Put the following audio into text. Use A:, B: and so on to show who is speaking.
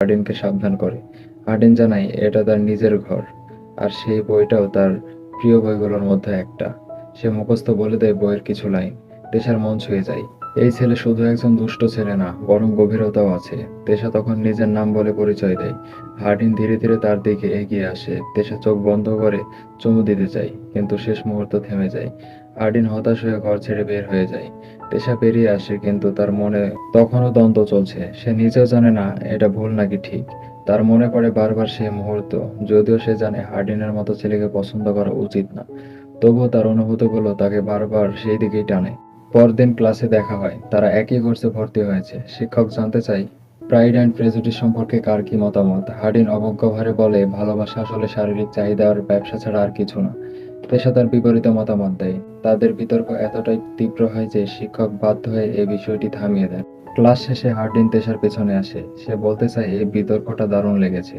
A: হার্ডিনকে সাবধান করে। হার্ডিন জানায় এটা তার নিজের ঘর, আর সেই বইটাও তার প্রিয় বইগুলোর মধ্যে একটা। সে মুখস্থ বলে দেয় বইয়ের কিছু লাইন। তেশার মন ছুঁয়ে যায়। এই ছেলে শুধু একজন দুষ্ট ছেলে না, বরং গভীরতাও আছে। তেশা তখন নিজের নাম বলে পরিচয় দেয়। হার্ডিন ধীরে ধীরে তার দিকে এগিয়ে আসে। তেশা চোখ বন্ধ করে চুমু দিতে চায়, কিন্তু শেষ মুহূর্তে থেমে যায়। হার্ডিন হতাশ হয়ে ঘর ছেড়ে বের হয়ে যায়। তেশা বেরিয়ে আসে, কিন্তু তার মনে তখনও দ্বন্দ্ব চলছে। সে নিজেও জানে না এটা ভুল নাকি ঠিক। তার মনে পড়ে বারবার সেই মুহূর্ত, যদিও সে জানে হার্ডিনের মতো ছেলেকে পছন্দ করা উচিত না। তবুও তার অনুভূতিগুলো তাকে বারবার সেই দিকেই টানে। পরদিন ক্লাসে দেখা হয়। তারা একই কোর্সে ভর্তি হয়েছে। শিক্ষক জানতে চাই প্রাইড অ্যান্ড প্রেজুডিস সম্পর্কে কার কি মতামত। হার্ডিন অবজ্ঞাভরে বলে ভালোবাসা আসলে শারীরিক চাহিদা আর ব্যবসা ছাড়া আর কিছু না। পেশা তার বিপরীতে মতামত দেয়। তাদের বিতর্ক এতটাই তীব্র হয় যে শিক্ষক বাধ্য হয়ে এই বিষয়টি থামিয়ে দেন। ক্লাস শেষে হার্ডিন তেশার পেছনে আসে। সে বলতে চায় এই বিতর্কটা দারুণ লেগেছে।